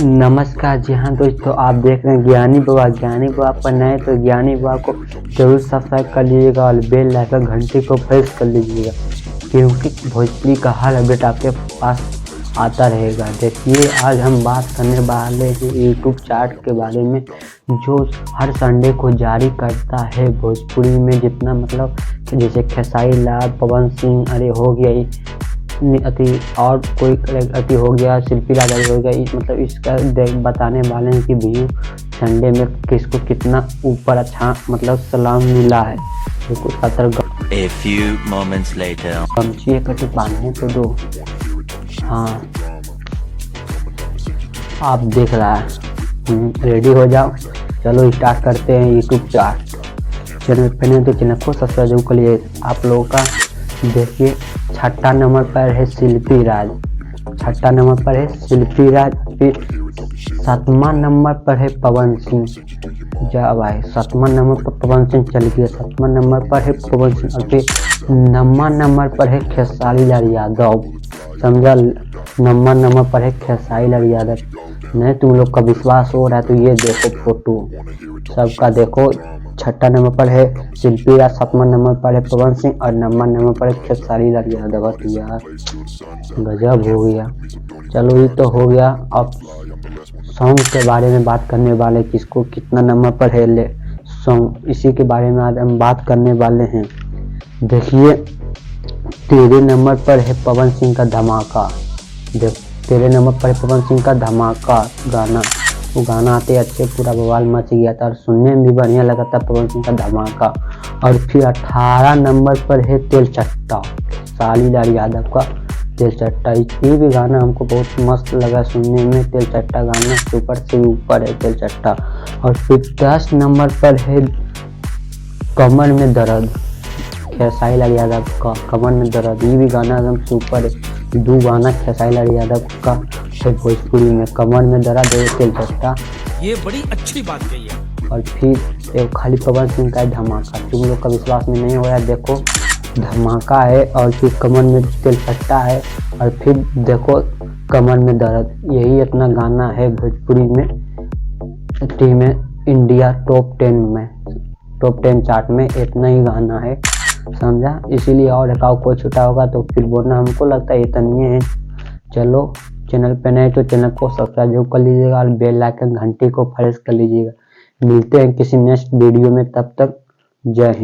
नमस्कार जी हाँ दोस्तों, आप देख रहे हैं ज्ञानी बाबा पर नए तो ज्ञानी बाबा को जरूर सब्सक्राइब कर लीजिएगा और बेल आइकन घंटी को प्रेस कर लीजिएगा, क्योंकि भोजपुरी का हर अपडेट आपके पास आता रहेगा। देखिए, आज हम बात करने वाले हैं यूट्यूब चार्ट के बारे में, जो हर संडे को जारी करता है भोजपुरी में। जितना मतलब जैसे खेसारी लाल, पवन सिंह, अरे हो गया अति और कोई अति हो गया, शिल्पी राजा हो गया, मतलब इसका बताने वाले हैं कि व्यू संडे में किसको कितना ऊपर अच्छा मतलब सलाम मिला है। A few moments later. गमछी कटे बांधने तो दो। हाँ, आप देख रहा है, रेडी हो जाओ, चलो स्टार्ट करते हैं यूट्यूब चार्ट। चैनल पे नहीं तो चैनल को सब्सक्राइब कर लिए आप लोगों का। देखिए, छठा नंबर पर है शिल्पी राज, छठा नंबर पर है शिल्पी राज। फिर 7वां नंबर पर है पवन सिंह। जा भाई, 7वां नंबर पर पवन सिंह चल गया, 7वां नंबर पर है पवन सिंह। और फिर 9वां नंबर पर है खेसारी लाल यादव। समझा, 9वां नंबर पर है खेसारी लाल यादव। नहीं तुम लोग का विश्वास हो रहा है तो ये देखो फोटो सबका, देखो। छठा नंबर पर है शिल्पी राज, 7वां नंबर पर है पवन सिंह और 9वां नंबर पर है खेसारी लाल यादव। यार गजब हो गया। चलो ये तो हो गया। अब सॉन्ग के बारे में बात करने वाले, किसको कितना नंबर पर है ले सॉन्ग, इसी के बारे में आज हम बात करने वाले हैं। देखिए, 13 नंबर पर है पवन सिंह का धमाका। देख, 13 नंबर पर है पवन सिंह का धमाका गाना। वो गाना आते अच्छे पूरा बवाल मच गया था और सुनने में भी बढ़िया लगा था, पवन सिंह का धमाका। और फिर 18 नंबर पर है तेल चट्टा, खेसारी लाल यादव का तेल चट्टा। ये भी गाना हमको बहुत मस्त लगा सुनने में। तेल चट्टा गाना सुपर से ऊपर है तेल चट्टा। और फिर 10 नंबर पर है कमर में दर्द, खेसारी लाल यादव का कमर में दर्द। ये भी गाना एकदम सुपर है। दो गाना खेसारी लाल यादव का है भोजपुरी में, कमर में दर्द है तेल चट्टा। ये बड़ी अच्छी बात कही है। और फिर एक खाली पवन सिंह का धमाका, तुम लोग का विश्वास में नहीं हो रहा, देखो धमाका है और फिर कमर में तेल चट्टा है और फिर देखो कमर में दर्द। यही इतना गाना है भोजपुरी में टीम इंडिया टॉप 10 में, टॉप 10 चार्ट में इतना ही गाना है। समझा, इसीलिए और एकाउ कोई छुटा होगा तो फिर बोलना, हमको लगता है इतनी है। चलो, चैनल पे नए तो चैनल को सब्सक्राइब कर लीजिएगा और बेल आइकन घंटी को प्रेस कर लीजिएगा। मिलते हैं किसी नेक्स्ट वीडियो में, तब तक जय हिंद।